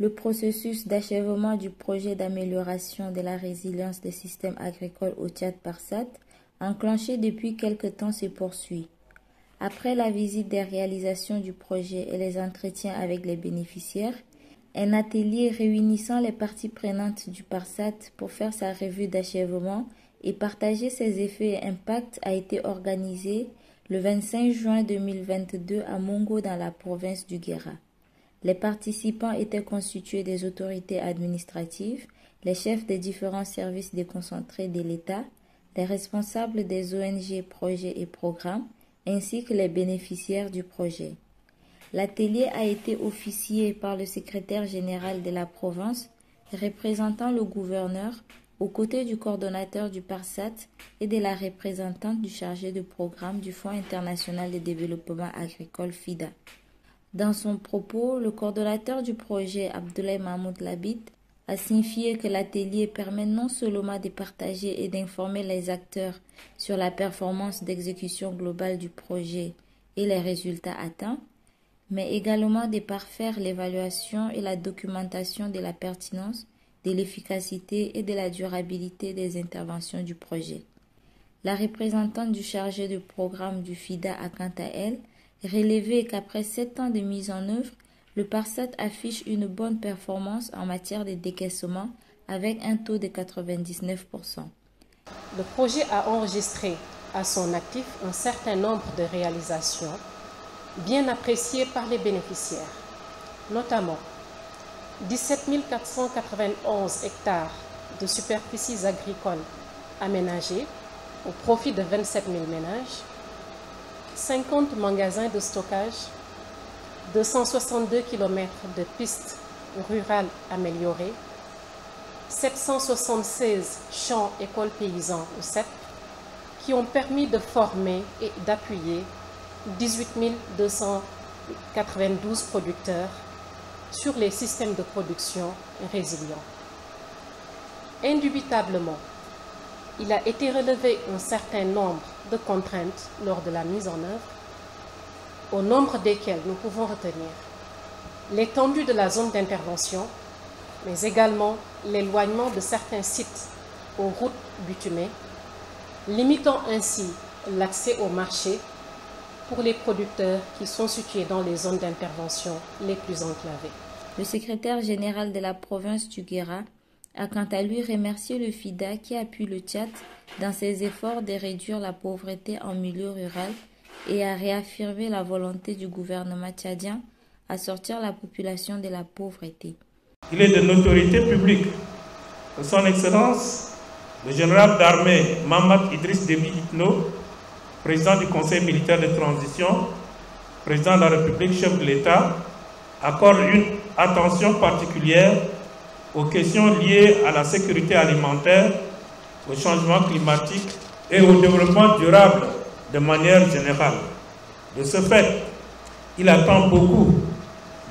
Le processus d'achèvement du projet d'amélioration de la résilience des systèmes agricoles au Tchad PARSAT, enclenché depuis quelque temps, se poursuit. Après la visite des réalisations du projet et les entretiens avec les bénéficiaires, un atelier réunissant les parties prenantes du PARSAT pour faire sa revue d'achèvement et partager ses effets et impacts a été organisé le 25 juin 2022 à Mongo dans la province du Guéra. Les participants étaient constitués des autorités administratives, les chefs des différents services déconcentrés de l'État, les responsables des ONG, projets et programmes, ainsi que les bénéficiaires du projet. L'atelier a été officié par le secrétaire général de la province, représentant le gouverneur, aux côtés du coordonnateur du PARSAT et de la représentante du chargé de programme du Fonds international de développement agricole FIDA. Dans son propos, le coordonnateur du projet, Abdoulaye Mahmoud Labid, a signifié que l'atelier permet non seulement de partager et d'informer les acteurs sur la performance d'exécution globale du projet et les résultats atteints, mais également de parfaire l'évaluation et la documentation de la pertinence, de l'efficacité et de la durabilité des interventions du projet. La représentante du chargé de programme du FIDA a quant à elle relevé qu'après 7 ans de mise en œuvre, le PARSAT affiche une bonne performance en matière de décaissement avec un taux de 99%. Le projet a enregistré à son actif un certain nombre de réalisations bien appréciées par les bénéficiaires, notamment 17 491 hectares de superficies agricoles aménagées au profit de 27 000 ménages, 50 magasins de stockage, 262 km de pistes rurales améliorées, 776 champs écoles paysans au CEP qui ont permis de former et d'appuyer 18 292 producteurs sur les systèmes de production résilients. Indubitablement, il a été relevé un certain nombre de contraintes lors de la mise en œuvre, au nombre desquelles nous pouvons retenir l'étendue de la zone d'intervention, mais également l'éloignement de certains sites aux routes bitumées, limitant ainsi l'accès au marché pour les producteurs qui sont situés dans les zones d'intervention les plus enclavées. Le secrétaire général de la province du Guéra a quant à lui remercié le FIDA qui appuie le Tchad dans ses efforts de réduire la pauvreté en milieu rural et a réaffirmé la volonté du gouvernement tchadien à sortir la population de la pauvreté. Il est de notoriété publique que son Excellence, le général d'armée Mamad Idriss Déby Itno, président du Conseil militaire de transition, président de la République, chef de l'État, accorde une attention particulière aux questions liées à la sécurité alimentaire, au changement climatique et au développement durable de manière générale. De ce fait, il attend beaucoup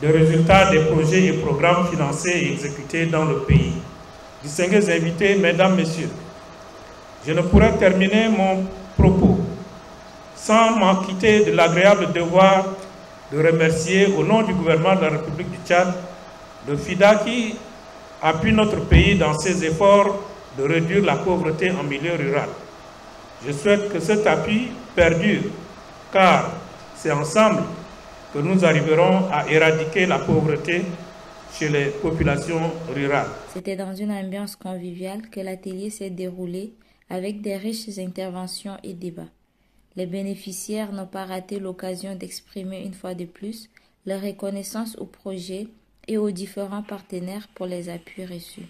de résultats des projets et programmes financés et exécutés dans le pays. Distingués invités, mesdames, messieurs, je ne pourrais terminer mon propos sans m'acquitter de l'agréable devoir de remercier au nom du gouvernement de la République du Tchad le FIDA qui appuie notre pays dans ses efforts de réduire la pauvreté en milieu rural. Je souhaite que cet appui perdure, car c'est ensemble que nous arriverons à éradiquer la pauvreté chez les populations rurales. C'était dans une ambiance conviviale que l'atelier s'est déroulé avec des riches interventions et débats. Les bénéficiaires n'ont pas raté l'occasion d'exprimer une fois de plus leur reconnaissance au projet et aux différents partenaires pour les appuis reçus.